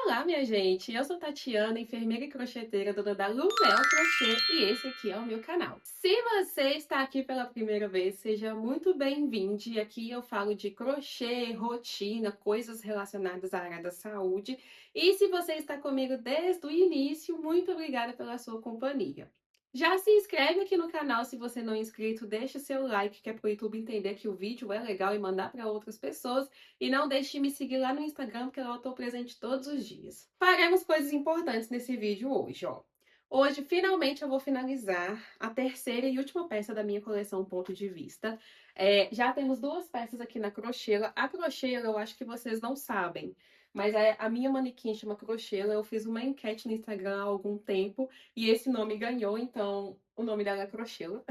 Olá, minha gente! Eu sou Tatiana, enfermeira e crocheteira, dona da Luvel Crochê, e esse aqui é o meu canal. Se você está aqui pela primeira vez, seja muito bem-vindo. Aqui eu falo de crochê, rotina, coisas relacionadas à área da saúde. E se você está comigo desde o início, muito obrigada pela sua companhia. Já se inscreve aqui no canal se você não é inscrito, deixa seu like, que é para o YouTube entender que o vídeo é legal e mandar para outras pessoas. E não deixe de me seguir lá no Instagram, porque lá eu estou presente todos os dias. Faremos coisas importantes nesse vídeo hoje, ó. Hoje, finalmente, eu vou finalizar a terceira e última peça da minha coleção Ponto de Vista. Já temos duas peças aqui na Crochê-la. A Crochê-la, eu acho que vocês não sabem, mas a minha manequim chama Crochê-la. Eu fiz uma enquete no Instagram há algum tempo e esse nome ganhou, então o nome dela é Crochê-la.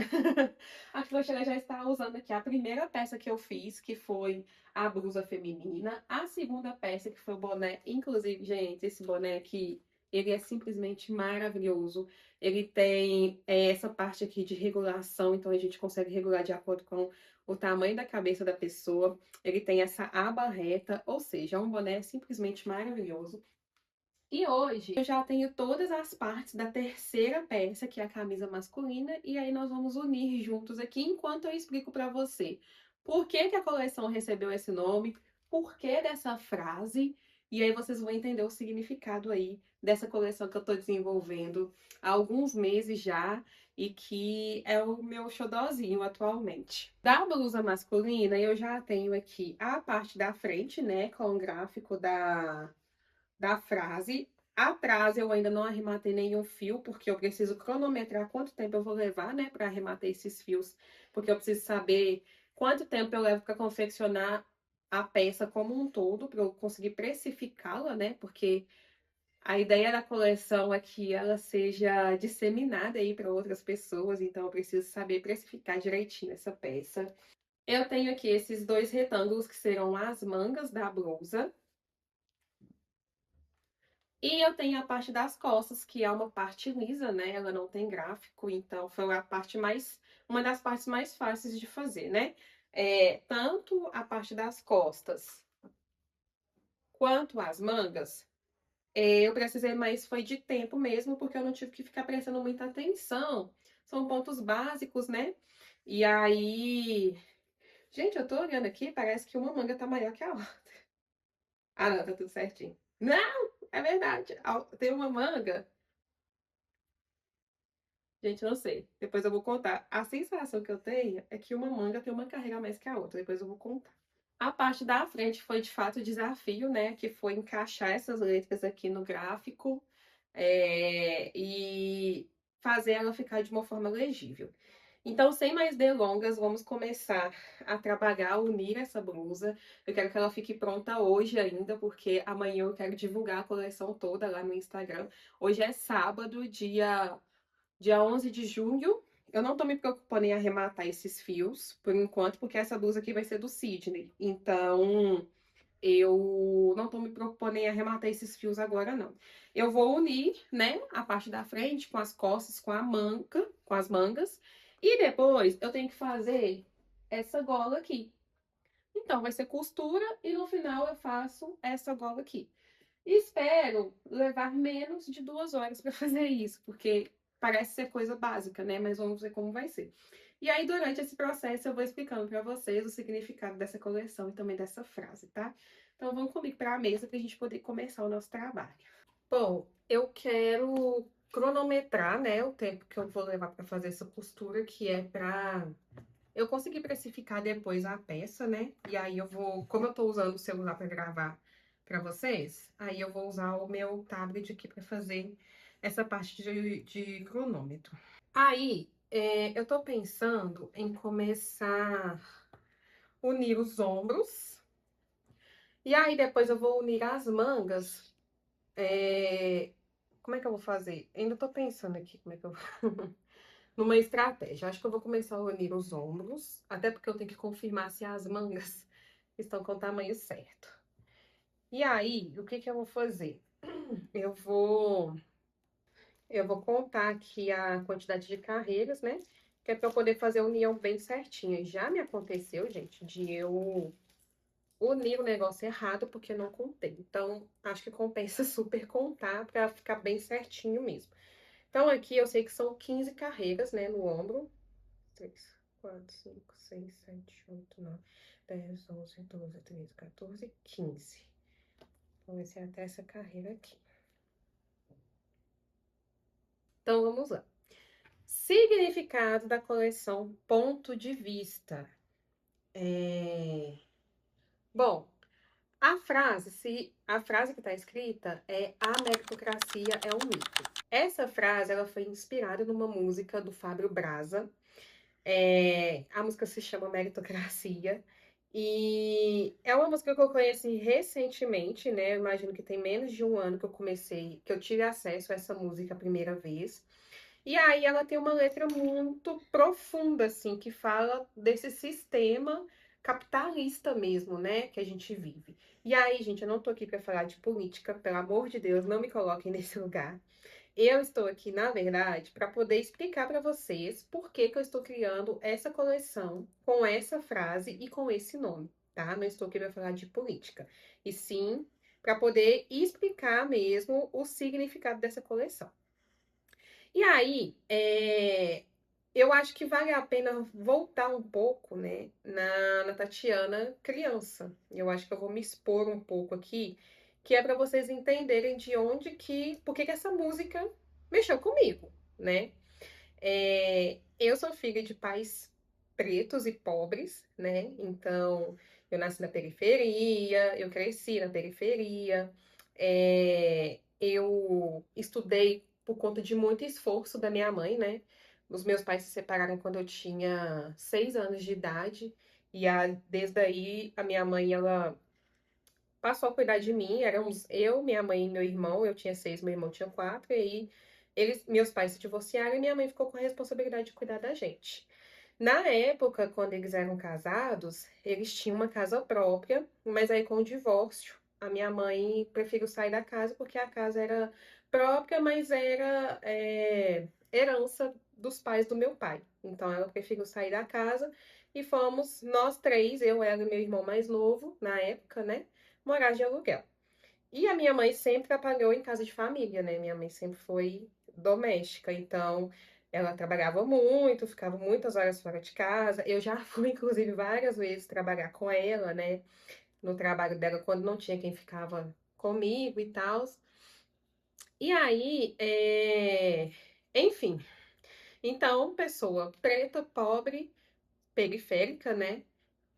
A Crochê-la já está usando aqui a primeira peça que eu fiz, que foi a blusa feminina. A segunda peça, que foi o boné, inclusive, gente, esse boné aqui, ele é simplesmente maravilhoso. Ele tem essa parte aqui de regulação, então a gente consegue regular de acordo com o tamanho da cabeça da pessoa. Ele tem essa aba reta, ou seja, é um boné simplesmente maravilhoso. E hoje eu já tenho todas as partes da terceira peça, que é a camisa masculina, e aí nós vamos unir juntos aqui enquanto eu explico para você por que que a coleção recebeu esse nome, por que dessa frase, e aí vocês vão entender o significado aí dessa coleção que eu estou desenvolvendo há alguns meses já e que é o meu xodózinho atualmente. Da blusa masculina, eu já tenho aqui a parte da frente, né, com o gráfico da frase. A frase eu ainda não arrematei nenhum fio, porque eu preciso cronometrar quanto tempo eu vou levar, né, para arrematar esses fios, porque eu preciso saber quanto tempo eu levo para confeccionar a peça como um todo, para eu conseguir precificá-la, né, porque a ideia da coleção é que ela seja disseminada aí para outras pessoas, então eu preciso saber precificar direitinho essa peça. Eu tenho aqui esses dois retângulos que serão as mangas da blusa. E eu tenho a parte das costas, que é uma parte lisa, né? Ela não tem gráfico, então foi uma das partes mais fáceis de fazer, né? Tanto a parte das costas quanto as mangas, eu precisei mais foi de tempo mesmo, porque eu não tive que ficar prestando muita atenção. São pontos básicos, né? E aí, gente, eu tô olhando aqui, parece que uma manga tá maior que a outra. Ah, não, tá tudo certinho. Não, é verdade. Tem uma manga. Gente, não sei. Depois eu vou contar. A sensação que eu tenho é que uma manga tem uma carreira a mais que a outra. Depois eu vou contar. A parte da frente foi de fato o desafio, né? Que foi encaixar essas letras aqui no gráfico e fazer ela ficar de uma forma legível. Então, sem mais delongas, vamos começar a trabalhar, unir essa blusa. Eu quero que ela fique pronta hoje ainda, porque amanhã eu quero divulgar a coleção toda lá no Instagram. Hoje é sábado, dia 11 de junho. Eu não tô me preocupando em arrematar esses fios, por enquanto, porque essa blusa aqui vai ser do Sidney. Então, eu não tô me preocupando em arrematar esses fios agora, não. Eu vou unir, né, a parte da frente com as costas, com a manga, com as mangas. E depois eu tenho que fazer essa gola aqui. Então, vai ser costura e no final eu faço essa gola aqui. Espero levar menos de 2 horas para fazer isso, porque parece ser coisa básica, né? Mas vamos ver como vai ser. E aí, durante esse processo, eu vou explicando para vocês o significado dessa coleção e também dessa frase, tá? Então, vamos comigo para a mesa para a gente poder começar o nosso trabalho. Bom, eu quero cronometrar, né, o tempo que eu vou levar para fazer essa costura, que é para eu conseguir precificar depois a peça, né? E aí eu vou, como eu tô usando o celular para gravar para vocês, aí eu vou usar o meu tablet aqui para fazer essa parte de cronômetro. Aí, eu tô pensando em começar a unir os ombros. E aí depois eu vou unir as mangas. Como é que eu vou fazer? Ainda tô pensando aqui como é que eu numa estratégia. Acho que eu vou começar a unir os ombros, até porque eu tenho que confirmar se as mangas estão com o tamanho certo. E aí, o que que eu vou fazer? Eu vou, eu vou contar aqui a quantidade de carreiras, né? Que é para eu poder fazer a união bem certinha. Já me aconteceu, gente, de eu unir o negócio errado porque não contei. Então, acho que compensa super contar para ficar bem certinho mesmo. Então, aqui eu sei que são 15 carreiras, né, no ombro. 3, 4, 5, 6, 7, 8, 9, 10, 11, 12, 13, 14, 15. Então, vai ser até essa carreira aqui. Então, vamos lá. Significado da coleção Ponto de Vista. Bom, a frase que está escrita é a meritocracia é um mito. Essa frase ela foi inspirada numa música do Fábio Braza. A música se chama Meritocracia. E é uma música que eu conheci recentemente, né? Eu imagino que tem menos de um ano que eu tive acesso a essa música a primeira vez. E aí ela tem uma letra muito profunda, assim, que fala desse sistema capitalista mesmo, né, que a gente vive. E aí, gente, eu não tô aqui para falar de política, pelo amor de Deus, não me coloquem nesse lugar. Eu estou aqui, na verdade, para poder explicar para vocês por que que eu estou criando essa coleção com essa frase e com esse nome, tá? Não estou aqui para falar de política, e sim para poder explicar mesmo o significado dessa coleção. E aí, eu acho que vale a pena voltar um pouco, né, na Tatiana criança. Eu acho que eu vou me expor um pouco aqui, que é para vocês entenderem de onde que, por que que essa música mexeu comigo, né? Eu sou filha de pais pretos e pobres, né? Então, eu nasci na periferia, eu cresci na periferia, eu estudei por conta de muito esforço da minha mãe, né? Os meus pais se separaram quando eu tinha 6 anos de idade, e desde aí a minha mãe, ela passou a cuidar de mim. Éramos eu, minha mãe e meu irmão. Eu tinha 6, meu irmão tinha 4. E aí meus pais se divorciaram e minha mãe ficou com a responsabilidade de cuidar da gente. Na época, quando eles eram casados, eles tinham uma casa própria, mas aí com o divórcio, a minha mãe preferiu sair da casa porque a casa era própria, mas era herança dos pais do meu pai. Então ela preferiu sair da casa e fomos nós três, eu, ela e meu irmão mais novo, na época, né? Morar de aluguel. E a minha mãe sempre trabalhou em casa de família, né? Minha mãe sempre foi doméstica, então ela trabalhava muito, ficava muitas horas fora de casa. Eu já fui, inclusive, várias vezes trabalhar com ela, né? No trabalho dela, quando não tinha quem ficava comigo e tal. E aí, enfim. Então, pessoa preta, pobre, periférica, né?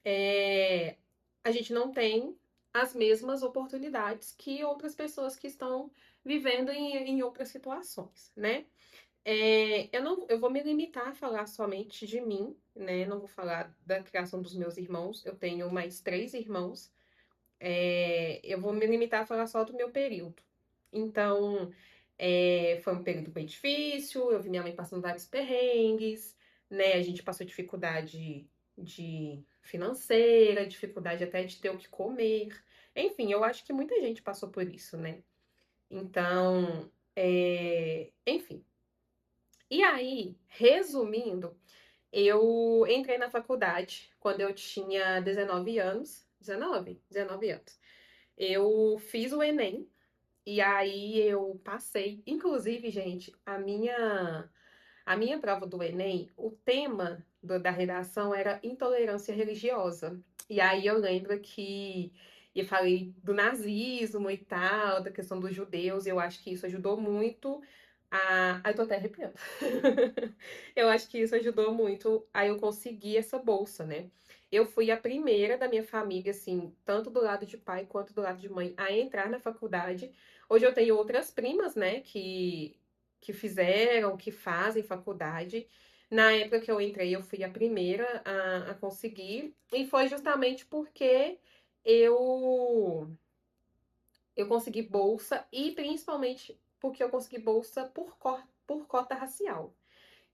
é, a gente não tem as mesmas oportunidades que outras pessoas que estão vivendo em outras situações, né? Eu não, eu vou me limitar a falar somente de mim, né? Não vou falar da criação dos meus irmãos. Eu tenho mais 3 irmãos. Eu vou me limitar a falar só do meu período. Então, foi um período bem difícil. Eu vi minha mãe passando vários perrengues, né? A gente passou dificuldade de financeira, dificuldade até de ter o que comer. Enfim, eu acho que muita gente passou por isso, né? Então, enfim. E aí, resumindo, eu entrei na faculdade quando eu tinha 19 anos. 19 anos. Eu fiz o Enem e aí eu passei. Inclusive, gente, a minha prova do Enem, o tema da redação era intolerância religiosa. E aí eu lembro que eu falei do nazismo e tal, da questão dos judeus. Eu acho que isso ajudou muito a. Ai, tô até arrepiando. Eu acho que isso ajudou muito a eu conseguir essa bolsa, né? Eu fui a primeira da minha família, assim, tanto do lado de pai quanto do lado de mãe, a entrar na faculdade. Hoje eu tenho outras primas, né, que fizeram, que fazem faculdade. Na época que eu entrei, eu fui a primeira a conseguir, e foi justamente porque eu, eu consegui bolsa, e principalmente porque eu consegui bolsa por cota racial.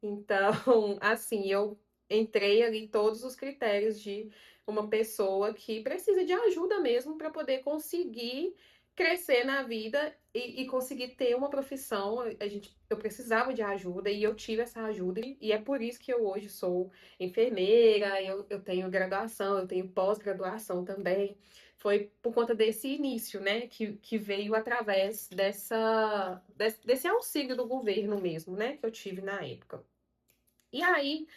Então, assim, eu entrei ali em todos os critérios de uma pessoa que precisa de ajuda mesmo para poder conseguir crescer na vida e conseguir ter uma profissão. Eu precisava de ajuda e eu tive essa ajuda, e é por isso que eu hoje sou enfermeira, eu tenho graduação, eu tenho pós-graduação também. Foi por conta desse início, né, que veio através desse auxílio do governo mesmo, né, que eu tive na época. E aí,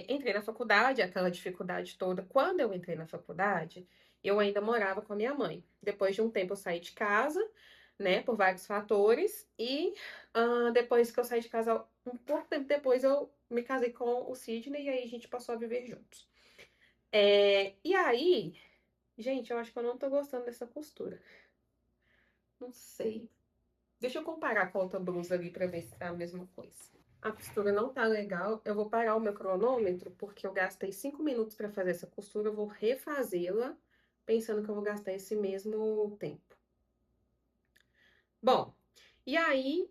entrei na faculdade, aquela dificuldade toda. Quando eu entrei na faculdade, eu ainda morava com a minha mãe. Depois de um tempo, eu saí de casa, né, por vários fatores. E depois que eu saí de casa, um pouco tempo depois, eu me casei com o Sidney e aí a gente passou a viver juntos. E aí, gente, eu acho que eu não tô gostando dessa costura. Não sei. Deixa eu comparar com a outra blusa ali pra ver se tá a mesma coisa. A costura não tá legal. Eu vou parar o meu cronômetro, porque eu gastei 5 minutos para fazer essa costura. Eu vou refazê-la, pensando que eu vou gastar esse mesmo tempo. Bom, e aí,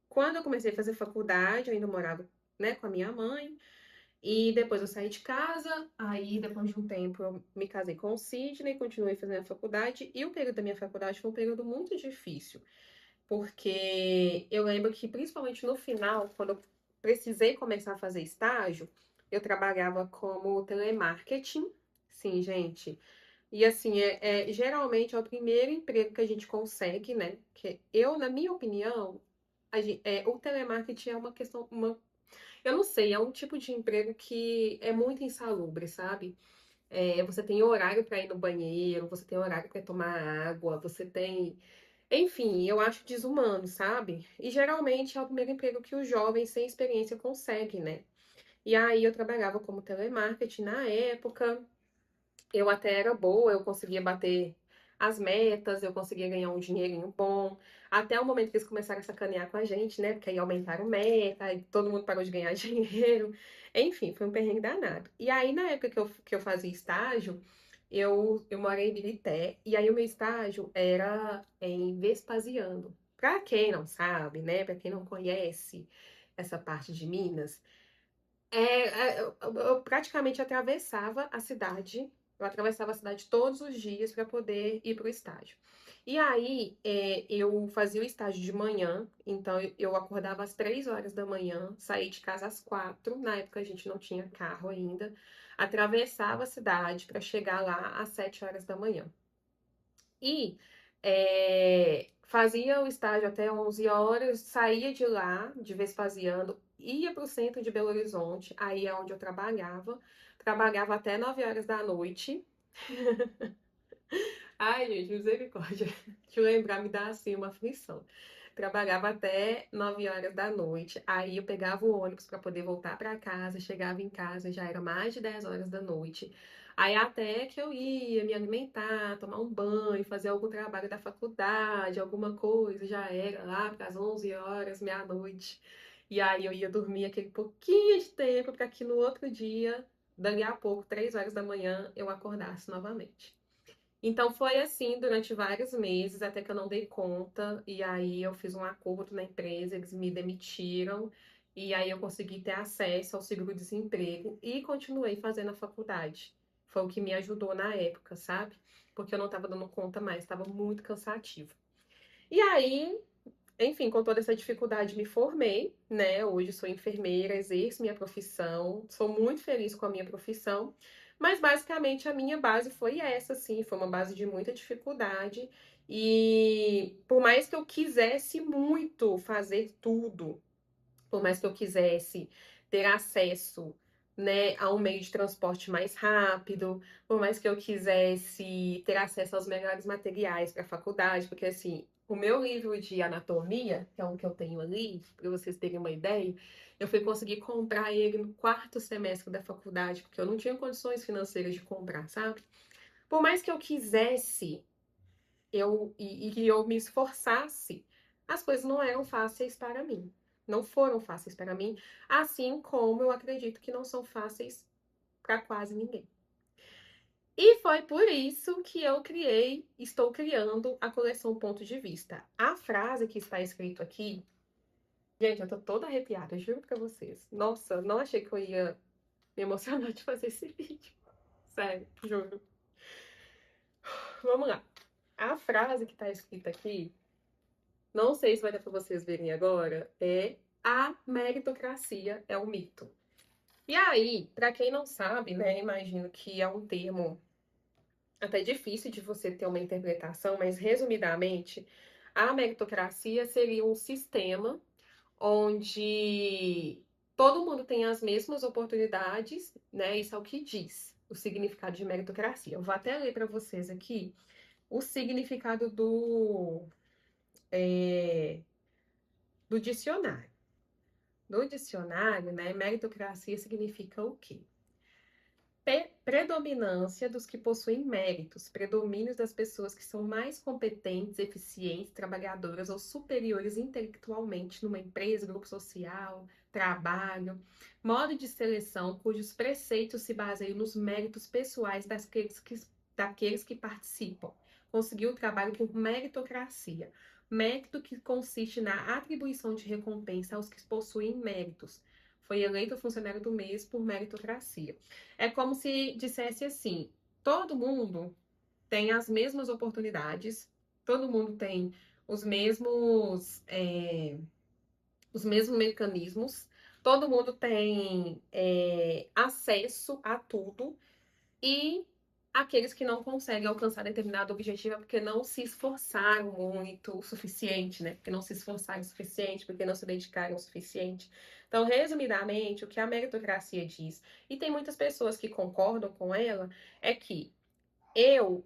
quando eu comecei a fazer faculdade, eu ainda morava, né, com a minha mãe. E depois eu saí de casa. Aí, depois de um tempo, eu me casei com o Sidney, continuei fazendo a faculdade. E o período da minha faculdade foi um período muito difícil. Porque eu lembro que, principalmente no final, quando eu precisei começar a fazer estágio, eu trabalhava como telemarketing. Sim, gente. E assim, geralmente é o primeiro emprego que a gente consegue, né? Que eu, na minha opinião, o telemarketing é uma questão, eu não sei, é um tipo de emprego que é muito insalubre, sabe? Você tem horário para ir no banheiro, você tem horário para tomar água, você tem, enfim, eu acho desumano, sabe? E geralmente é o primeiro emprego que o jovem sem experiência consegue, né? E aí eu trabalhava como telemarketing na época, eu até era boa, eu conseguia bater as metas, eu conseguia ganhar um dinheirinho bom, até o momento que eles começaram a sacanear com a gente, né? Porque aí aumentaram meta, aí todo mundo parou de ganhar dinheiro. Enfim, foi um perrengue danado. E aí, na época que eu fazia estágio, eu morei em Ibirité, e aí o meu estágio era em Vespasiano. Pra quem não sabe, né? Pra quem não conhece essa parte de Minas, eu praticamente atravessava a cidade. Eu atravessava a cidade todos os dias para poder ir para o estágio. E aí, eu fazia o estágio de manhã, então eu acordava às 3 horas da manhã, saí de casa às 4. Na época a gente não tinha carro ainda, atravessava a cidade para chegar lá às 7 horas da manhã. E fazia o estágio até 11 horas, saía de lá, de Vespasiano, ia para o centro de Belo Horizonte, aí é onde eu trabalhava. Trabalhava até 9 horas da noite. Ai, gente, misericórdia. De lembrar me dá assim uma aflição. Trabalhava até 9 horas da noite, aí eu pegava o ônibus para poder voltar para casa, chegava em casa, já era mais de 10 horas da noite. Aí até que eu ia me alimentar, tomar um banho, fazer algum trabalho da faculdade, alguma coisa, já era lá para as 11 horas, meia-noite. E aí eu ia dormir aquele pouquinho de tempo para que no outro dia, dali a pouco, 3 horas da manhã, eu acordasse novamente. Então foi assim durante vários meses, até que eu não dei conta, e aí eu fiz um acordo na empresa, eles me demitiram, e aí eu consegui ter acesso ao seguro-desemprego e continuei fazendo a faculdade. Foi o que me ajudou na época, sabe? Porque eu não estava dando conta mais, estava muito cansativo. E aí, enfim, com toda essa dificuldade, me formei, né? Hoje sou enfermeira, exerço minha profissão, sou muito feliz com a minha profissão, mas basicamente a minha base foi essa, assim, foi uma base de muita dificuldade. E por mais que eu quisesse muito fazer tudo, por mais que eu quisesse ter acesso, né, a um meio de transporte mais rápido, por mais que eu quisesse ter acesso aos melhores materiais para a faculdade, porque assim, o meu livro de anatomia, que é um que eu tenho ali, para vocês terem uma ideia, eu fui conseguir comprar ele no quarto semestre da faculdade, porque eu não tinha condições financeiras de comprar, sabe? Por mais que eu quisesse, e que eu me esforçasse, as coisas não eram fáceis para mim. Não foram fáceis para mim, assim como eu acredito que não são fáceis para quase ninguém. E foi por isso que eu estou criando a coleção Ponto de Vista. A frase que está escrito aqui, gente, eu tô toda arrepiada, juro pra vocês. Nossa, não achei que eu ia me emocionar de fazer esse vídeo. Sério, juro. Vamos lá. A frase que está escrita aqui, não sei se vai dar para vocês verem agora, é: a meritocracia é um mito. E aí, para quem não sabe, né, imagino que é um termo até difícil de você ter uma interpretação, mas resumidamente, a meritocracia seria um sistema onde todo mundo tem as mesmas oportunidades, né? Isso é o que diz o significado de meritocracia. Eu vou até ler para vocês aqui o significado do dicionário. No dicionário, né, meritocracia significa o quê? Predominância dos que possuem méritos, predomínio das pessoas que são mais competentes, eficientes, trabalhadoras ou superiores intelectualmente numa empresa, grupo social, trabalho, modo de seleção cujos preceitos se baseiam nos méritos pessoais daqueles que participam. Conseguiu o trabalho por meritocracia, mérito que consiste na atribuição de recompensa aos que possuem méritos. Foi eleito funcionário do mês por meritocracia. É como se dissesse assim: todo mundo tem as mesmas oportunidades, todo mundo tem os mesmos, os mesmos mecanismos, todo mundo tem acesso a tudo, e aqueles que não conseguem alcançar determinado objetivo é porque não se esforçaram muito o suficiente, né? Porque não se esforçaram o suficiente, porque não se dedicaram o suficiente. Então, resumidamente, o que a meritocracia diz, e tem muitas pessoas que concordam com ela, é que eu,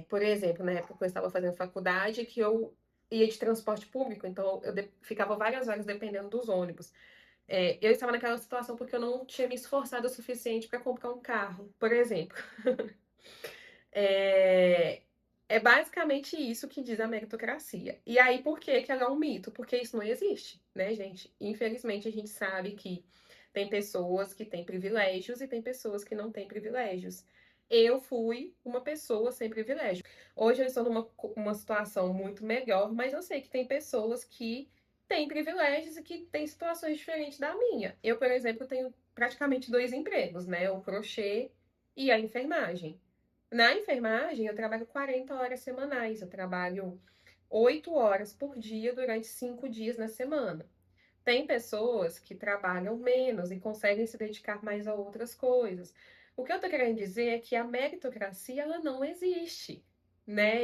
por exemplo, na época que eu estava fazendo faculdade, que eu ia de transporte público, então eu ficava várias horas dependendo dos ônibus. Eu estava naquela situação porque eu não tinha me esforçado o suficiente para comprar um carro, por exemplo. É, é basicamente isso que diz a meritocracia. E aí, por que que ela é um mito? Porque isso não existe, né, gente? Infelizmente, a gente sabe que tem pessoas que têm privilégios e tem pessoas que não têm privilégios. Eu fui uma pessoa sem privilégio. Hoje eu estou numa uma situação muito melhor, mas eu sei que tem pessoas que têm privilégios e que têm situações diferentes da minha. Eu, por exemplo, tenho praticamente dois empregos, né? O crochê e a enfermagem. Na enfermagem, eu trabalho 40 horas semanais. Eu trabalho 8 horas por dia durante 5 dias na semana. Tem pessoas que trabalham menos e conseguem se dedicar mais a outras coisas. O que eu tô querendo dizer é que a meritocracia, ela não existe, né?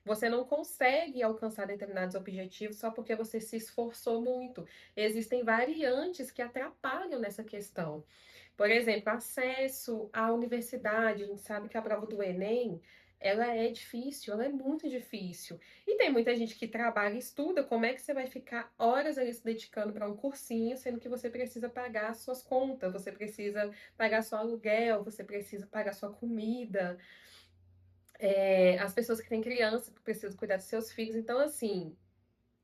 Você não consegue alcançar determinados objetivos só porque você se esforçou muito. Existem variantes que atrapalham nessa questão. Por exemplo, acesso à universidade. A gente sabe que a prova do Enem, ela é difícil, ela é muito difícil. E tem muita gente que trabalha e estuda. Como é que você vai ficar horas ali se dedicando para um cursinho, sendo que você precisa pagar suas contas, você precisa pagar seu aluguel, você precisa pagar sua comida, as pessoas que têm criança que precisam cuidar dos seus filhos. Então, assim,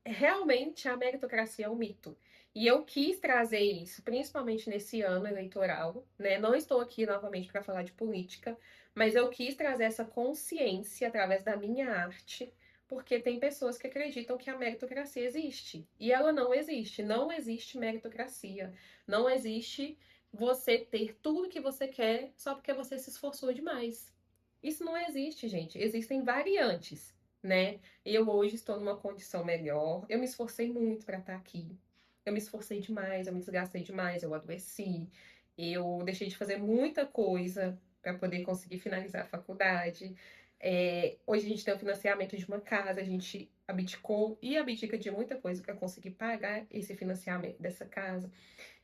realmente a meritocracia é um mito. E eu quis trazer isso, principalmente nesse ano eleitoral, né? Não estou aqui novamente para falar de política, mas eu quis trazer essa consciência através da minha arte, porque tem pessoas que acreditam que a meritocracia existe. E ela não existe. Não existe meritocracia. Não existe você ter tudo que você quer só porque você se esforçou demais. Isso não existe, gente. Existem variantes, né? Eu hoje estou numa condição melhor. Eu me esforcei muito para estar aqui. Eu me esforcei demais, eu me desgastei demais, eu adoeci. Eu deixei de fazer muita coisa para poder conseguir finalizar a faculdade. Hoje a gente tem o financiamento de uma casa, a gente abdicou e abdica de muita coisa para conseguir pagar esse financiamento dessa casa.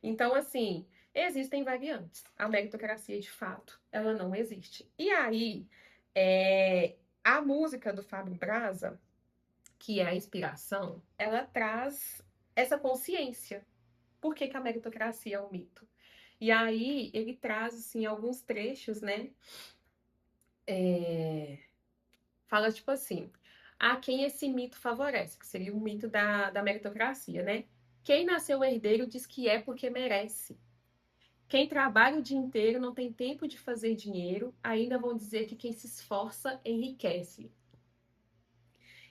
Então, assim, existem variantes. A meritocracia, de fato, ela não existe. E aí, a música do Fábio Braza, que é a inspiração, ela traz essa consciência. Por que que a meritocracia é um mito? E aí ele traz assim alguns trechos, né? Fala tipo assim: a quem esse mito favorece, que seria o mito da meritocracia, né? Quem nasceu herdeiro diz que é porque merece. Quem trabalha o dia inteiro não tem tempo de fazer dinheiro, ainda vão dizer que quem se esforça enriquece.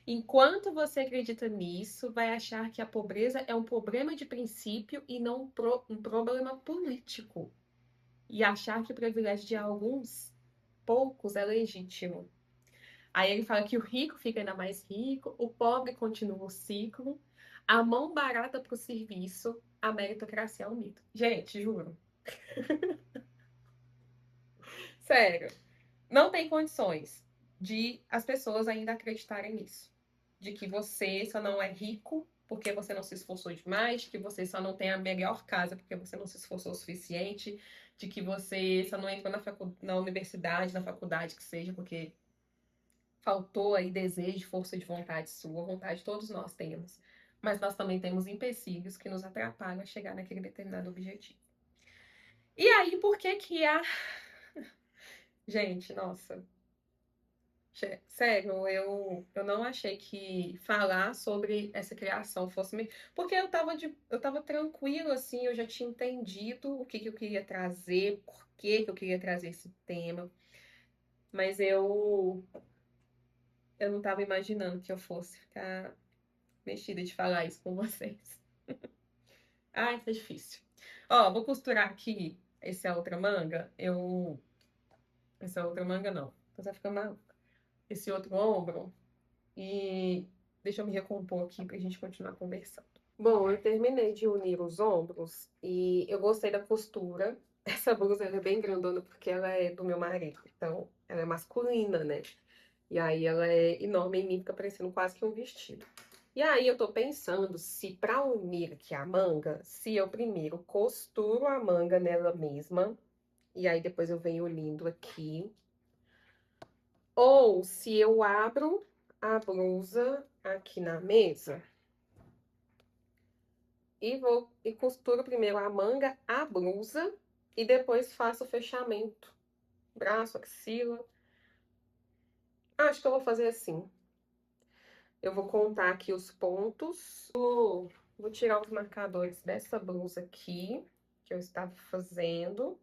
Enquanto você acredita nisso, vai achar que a pobreza é um problema de princípio e não um problema político. E achar que o privilégio de alguns poucos é legítimo. Aí ele fala que o rico fica ainda mais rico, o pobre continua o ciclo, a mão barata pro serviço, a meritocracia é um mito. Gente, juro. Sério. Não tem condições de as pessoas ainda acreditarem nisso. De que você só não é rico porque você não se esforçou demais, de que você só não tem a melhor casa porque você não se esforçou o suficiente, de que você só não entrou na universidade, na faculdade que seja, porque faltou aí desejo, força de vontade sua, vontade todos nós temos. Mas nós também temos empecilhos que nos atrapalham a chegar naquele determinado objetivo. E aí, por que que a... Gente, nossa, sério, eu não achei que falar sobre essa criação fosse me... Porque eu tava tranquilo, assim, eu já tinha entendido o que que eu queria trazer, por que que eu queria trazer esse tema, mas eu não tava imaginando que eu fosse ficar mexida de falar isso com vocês. Ah, isso é difícil. Ó, vou costurar aqui essa outra manga, essa outra manga não, tá ficando maluca. Esse outro ombro. E deixa eu me recompor aqui pra gente continuar conversando. Bom, eu terminei de unir os ombros e eu gostei da costura. Essa blusa ela é bem grandona porque ela é do meu marido, então ela é masculina, né? E aí ela é enorme em mim, fica parecendo quase que um vestido. E aí eu tô pensando se pra unir aqui a manga, se eu primeiro costuro a manga nela mesma, e aí depois eu venho unindo aqui, ou se eu abro a blusa aqui na mesa e costuro primeiro a manga, a blusa e depois faço o fechamento, braço, axila. Acho que eu vou fazer assim. Eu vou contar aqui os pontos. Vou tirar os marcadores dessa blusa aqui que eu estava fazendo.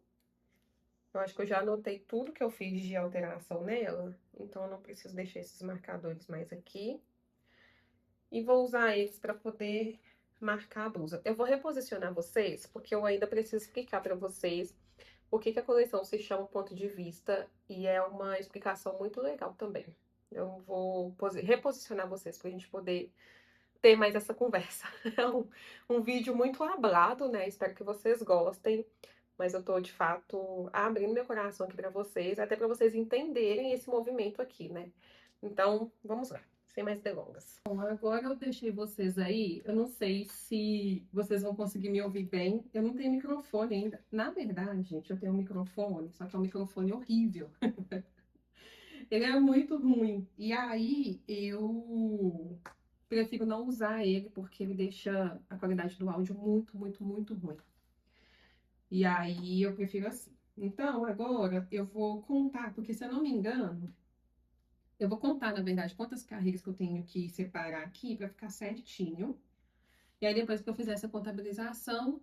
Eu acho que eu já anotei tudo que eu fiz de alteração nela, então eu não preciso deixar esses marcadores mais aqui. E vou usar eles para poder marcar a blusa. Eu vou reposicionar vocês, porque eu ainda preciso explicar para vocês o que que a coleção se chama ponto de vista, e é uma explicação muito legal também. Eu vou reposicionar vocês para a gente poder ter mais essa conversa. É um vídeo muito hablado, né? Espero que vocês gostem, mas eu tô de fato abrindo meu coração aqui para vocês, até para vocês entenderem esse movimento aqui, né? Então, vamos lá, sem mais delongas. Bom, agora eu deixei vocês aí, eu não sei se vocês vão conseguir me ouvir bem. Eu não tenho microfone ainda. Na verdade, gente, eu tenho um microfone, só que é um microfone horrível. Ele é muito ruim. E aí eu prefiro não usar ele porque ele deixa a qualidade do áudio muito, muito, muito ruim. E aí eu prefiro assim. Então, agora eu vou contar, porque se eu não me engano, eu vou contar, na verdade, quantas carreiras que eu tenho que separar aqui para ficar certinho. E aí, depois que eu fizer essa contabilização,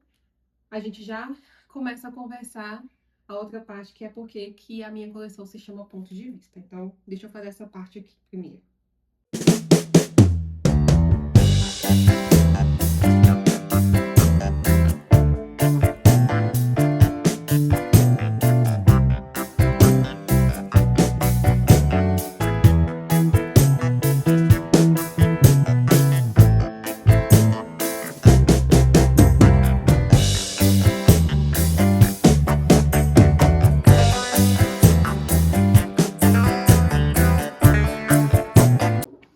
a gente já começa a conversar a outra parte, que é porque que a minha coleção se chama Ponto de Vista. Então, deixa eu fazer essa parte aqui primeiro.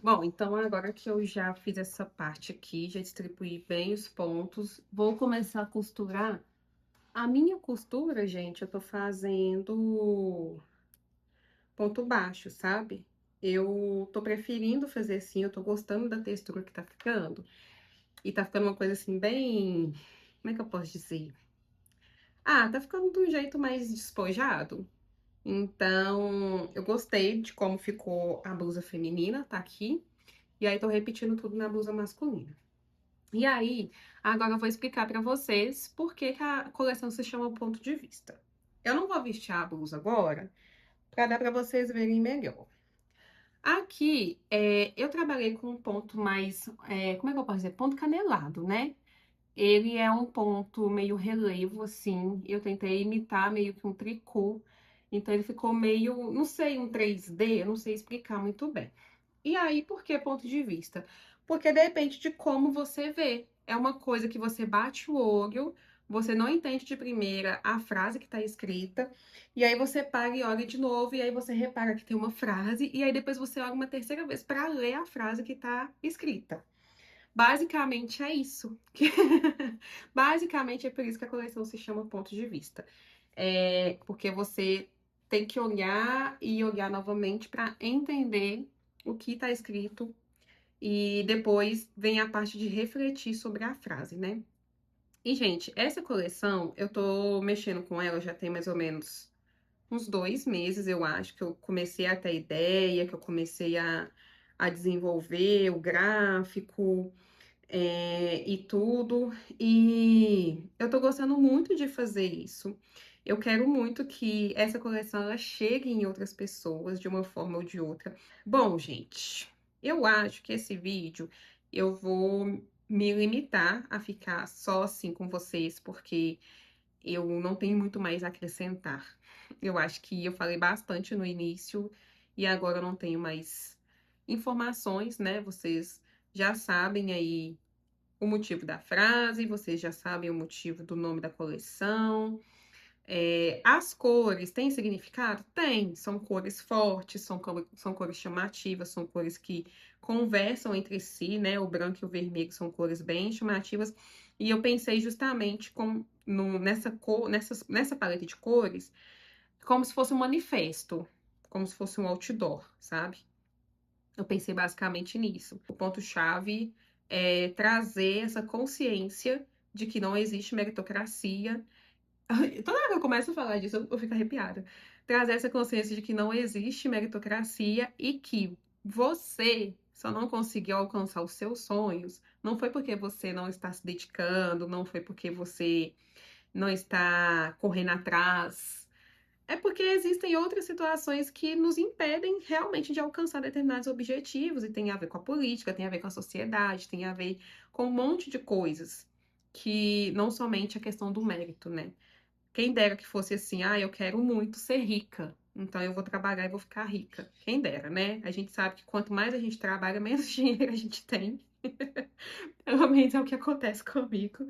Bom, então agora que eu já fiz essa parte aqui, já distribuí bem os pontos, vou começar a costurar. A minha costura, gente, eu tô fazendo ponto baixo, sabe? Eu tô preferindo fazer assim, eu tô gostando da textura que tá ficando. E tá ficando uma coisa assim, bem... Como é que eu posso dizer? Ah, tá ficando de um jeito mais despojado. Então, eu gostei de como ficou a blusa feminina, tá aqui. E aí, tô repetindo tudo na blusa masculina. E aí, agora eu vou explicar pra vocês por que que a coleção se chama Ponto de Vista. Eu não vou vestir a blusa agora, pra dar pra vocês verem melhor. Aqui, eu trabalhei com um ponto mais, como é que eu posso dizer? Ponto canelado, né? Ele é um ponto meio relevo, assim. Eu tentei imitar meio que um tricô. Então ele ficou meio, não sei, um 3D, eu não sei explicar muito bem. E aí, por que ponto de vista? Porque depende de como você vê. É uma coisa que você bate o olho, você não entende de primeira a frase que está escrita, e aí você para e olha de novo, e aí você repara que tem uma frase, e aí depois você olha uma terceira vez para ler a frase que está escrita. Basicamente é isso. Basicamente é por isso que a coleção se chama Ponto de Vista. É porque você tem que olhar e olhar novamente para entender o que está escrito e depois vem a parte de refletir sobre a frase, né? E, gente, essa coleção, eu tô mexendo com ela já tem mais ou menos uns 2 meses, eu acho, que eu comecei a ter ideia, que eu comecei a desenvolver o gráfico, e tudo. E eu tô gostando muito de fazer isso. Eu quero muito que essa coleção ela chegue em outras pessoas de uma forma ou de outra. Bom, gente, eu acho que esse vídeo eu vou me limitar a ficar só assim com vocês, porque eu não tenho muito mais a acrescentar. Eu acho que eu falei bastante no início e agora eu não tenho mais informações, né? Vocês já sabem aí o motivo da frase, vocês já sabem o motivo do nome da coleção. As cores têm significado? Tem. São cores fortes, são cores chamativas, são cores que conversam entre si, né? O branco e o vermelho são cores bem chamativas. E eu pensei justamente nessa cor, nessa paleta de cores, como se fosse um manifesto, como se fosse um outdoor, sabe? Eu pensei basicamente nisso. O ponto-chave é trazer essa consciência de que não existe meritocracia. Toda hora que eu começo a falar disso, eu fico arrepiada. Trazer essa consciência de que não existe meritocracia e que você só não conseguiu alcançar os seus sonhos. Não foi porque você não está se dedicando, não foi porque você não está correndo atrás. É porque existem outras situações que nos impedem realmente de alcançar determinados objetivos, e tem a ver com a política, tem a ver com a sociedade, tem a ver com um monte de coisas, que não somente a questão do mérito, né? Quem dera que fosse assim, ah, eu quero muito ser rica, então eu vou trabalhar e vou ficar rica. Quem dera, né? A gente sabe que quanto mais a gente trabalha, menos dinheiro a gente tem. Pelo menos é o que acontece comigo.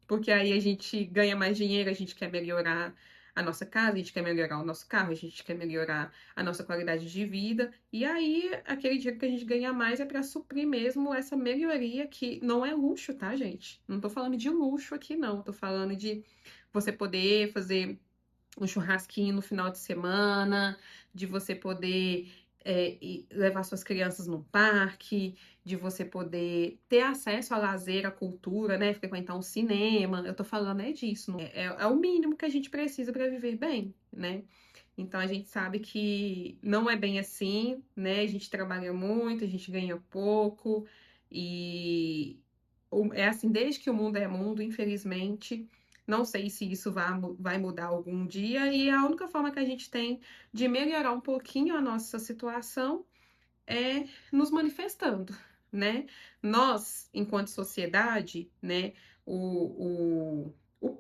Porque aí a gente ganha mais dinheiro, a gente quer melhorar a nossa casa, a gente quer melhorar o nosso carro, a gente quer melhorar a nossa qualidade de vida. E aí, aquele dinheiro que a gente ganha mais é para suprir mesmo essa melhoria que não é luxo, tá, gente? Não tô falando de luxo aqui, não. Tô falando de você poder fazer um churrasquinho no final de semana, de você poder levar suas crianças no parque, de você poder ter acesso a lazer, à cultura, né? Frequentar um cinema. Eu tô falando disso. É o mínimo que a gente precisa para viver bem, né? Então a gente sabe que não é bem assim, né? A gente trabalha muito, a gente ganha pouco, e é assim desde que o mundo é mundo, infelizmente. Não sei se isso vai mudar algum dia, e a única forma que a gente tem de melhorar um pouquinho a nossa situação é nos manifestando, né? Nós, enquanto sociedade, né, o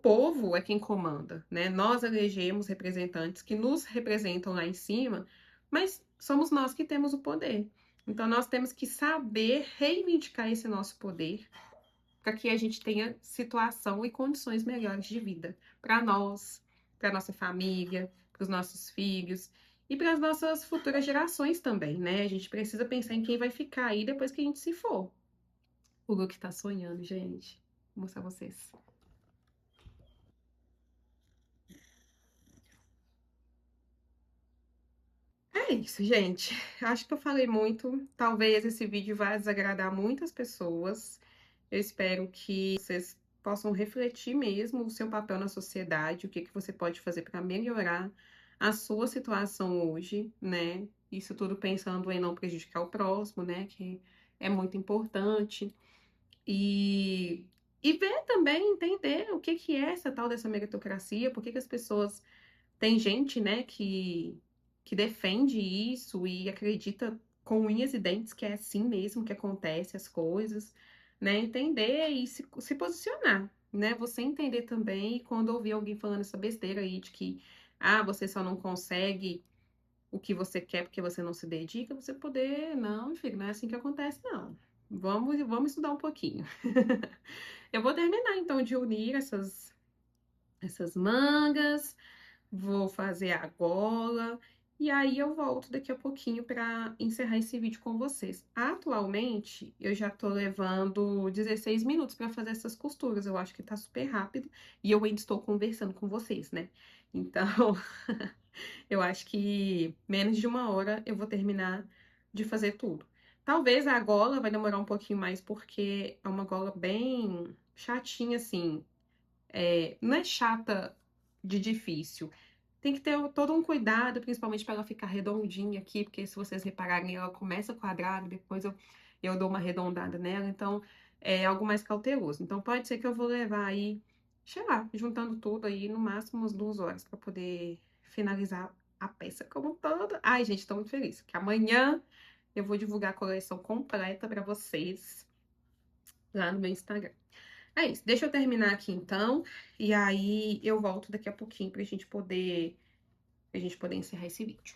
povo é quem comanda, né? Nós elegemos representantes que nos representam lá em cima, mas somos nós que temos o poder. Então, nós temos que saber reivindicar esse nosso poder para que a gente tenha situação e condições melhores de vida para nós, para nossa família, para os nossos filhos e para as nossas futuras gerações também, né? A gente precisa pensar em quem vai ficar aí depois que a gente se for. O Luke tá sonhando, gente. Vou mostrar vocês. É isso, gente. Acho que eu falei muito. Talvez esse vídeo vá desagradar muitas pessoas. Eu espero que vocês possam refletir mesmo o seu papel na sociedade, o que que você pode fazer para melhorar a sua situação hoje, né? Isso tudo pensando em não prejudicar o próximo, né? Que é muito importante. E, e ver também, entender o que que é essa tal dessa meritocracia, por que que as pessoas tem gente, né, que defende isso e acredita com unhas e dentes que é assim mesmo que acontece as coisas, né? Entender e se posicionar, né? Você entender também quando ouvir alguém falando essa besteira aí de que ah, você só não consegue o que você quer porque você não se dedica, você poder, não, filho, não é assim que acontece, não. Vamos estudar um pouquinho. Eu vou terminar, então, de unir essas mangas, vou fazer a gola, e aí eu volto daqui a pouquinho para encerrar esse vídeo com vocês. Atualmente, eu já tô levando 16 minutos para fazer essas costuras, eu acho que tá super rápido, e eu ainda estou conversando com vocês, né? Então, eu acho que menos de uma hora eu vou terminar de fazer tudo. Talvez a gola vai demorar um pouquinho mais, porque é uma gola bem chatinha, assim. Não é chata de difícil. Tem que ter todo um cuidado, principalmente para ela ficar redondinha aqui, porque se vocês repararem, ela começa quadrada, depois eu dou uma arredondada nela, então é algo mais cauteloso. Então pode ser que eu vou levar aí, sei lá, juntando tudo aí, no máximo umas 2 horas para poder finalizar a peça como um todo. Ai, gente, tô muito feliz, que amanhã eu vou divulgar a coleção completa para vocês lá no meu Instagram. É isso, deixa eu terminar aqui então, e aí eu volto daqui a pouquinho pra gente poder encerrar esse vídeo.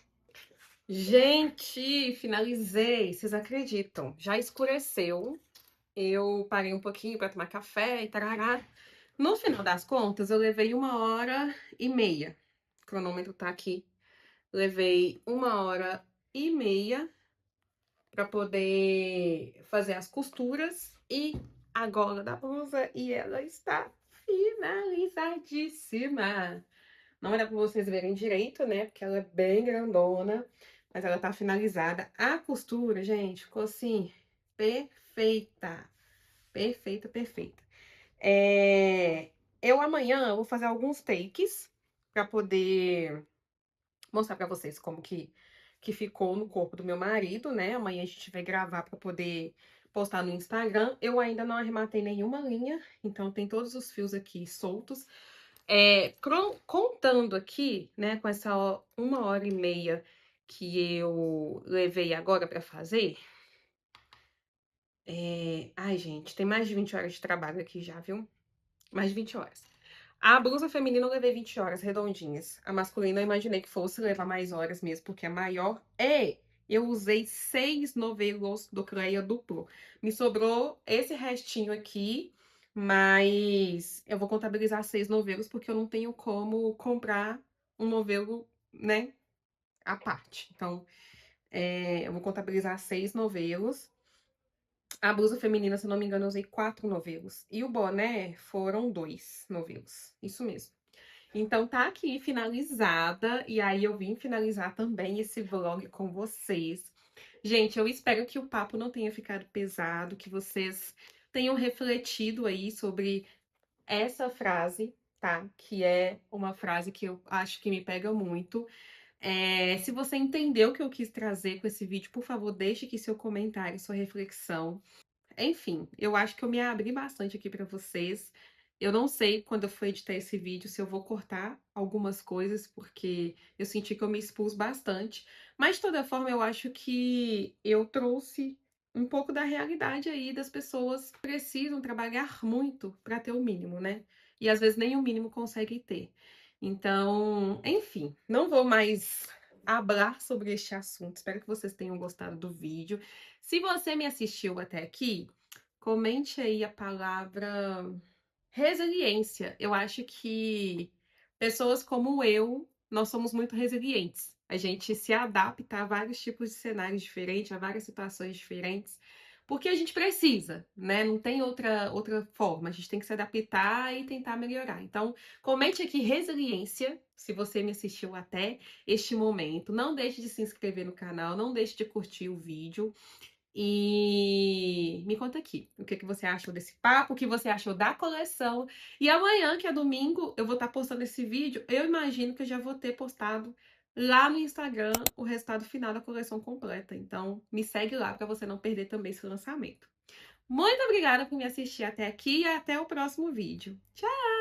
Gente, finalizei, vocês acreditam? Já escureceu, eu parei um pouquinho pra tomar café e tarará. No final das contas, eu levei 1h30. O cronômetro tá aqui. Levei 1h30 pra poder fazer as costuras e a gola da blusa, e ela está finalizadíssima. Não vai dar pra vocês verem direito, né? Porque ela é bem grandona, mas ela tá finalizada. A costura, gente, ficou assim, perfeita. Perfeita, perfeita. Eu amanhã vou fazer alguns takes pra poder mostrar pra vocês como que ficou no corpo do meu marido, né? Amanhã a gente vai gravar pra poder postar no Instagram. Eu ainda não arrematei nenhuma linha, então tem todos os fios aqui soltos. Contando aqui, né, com essa 1h30 que eu levei agora pra fazer, ai, gente, tem mais de 20 horas de trabalho aqui já, viu? Mais de 20 horas. A blusa feminina eu levei 20 horas redondinhas. A masculina eu imaginei que fosse levar mais horas mesmo, porque é maior. Eu usei 6 novelos do Cleia duplo. Me sobrou esse restinho aqui, mas eu vou contabilizar 6 novelos, porque eu não tenho como comprar um novelo, né, à parte. Então, eu vou contabilizar 6 novelos. A blusa feminina, se eu não me engano, eu usei 4 novelos. E o boné foram 2 novelos. Isso mesmo. Então tá aqui finalizada, e aí eu vim finalizar também esse vlog com vocês. Gente, eu espero que o papo não tenha ficado pesado, que vocês tenham refletido aí sobre essa frase, tá? Que é uma frase que eu acho que me pega muito. Se você entendeu o que eu quis trazer com esse vídeo, por favor, deixe aqui seu comentário, sua reflexão. Enfim, eu acho que eu me abri bastante aqui pra vocês. Eu não sei quando eu for editar esse vídeo se eu vou cortar algumas coisas, porque eu senti que eu me expus bastante. Mas, de toda forma, eu acho que eu trouxe um pouco da realidade aí das pessoas que precisam trabalhar muito para ter o mínimo, né? E às vezes nem o mínimo conseguem ter. Então, enfim, não vou mais hablar sobre este assunto. Espero que vocês tenham gostado do vídeo. Se você me assistiu até aqui, comente aí a palavra resiliência. Eu acho que pessoas como eu, nós somos muito resilientes. A gente se adapta a vários tipos de cenários diferentes, a várias situações diferentes, porque a gente precisa, né? Não tem outra forma. A gente tem que se adaptar e tentar melhorar. Então, comente aqui resiliência, se você me assistiu até este momento. Não deixe de se inscrever no canal, não deixe de curtir o vídeo. E me conta aqui o que você achou desse papo, o que você achou da coleção. E amanhã, que é domingo, eu vou estar postando esse vídeo. Eu imagino que eu já vou ter postado lá no Instagram o resultado final da coleção completa. Então, me segue lá para você não perder também esse lançamento. Muito obrigada por me assistir até aqui e até o próximo vídeo. Tchau!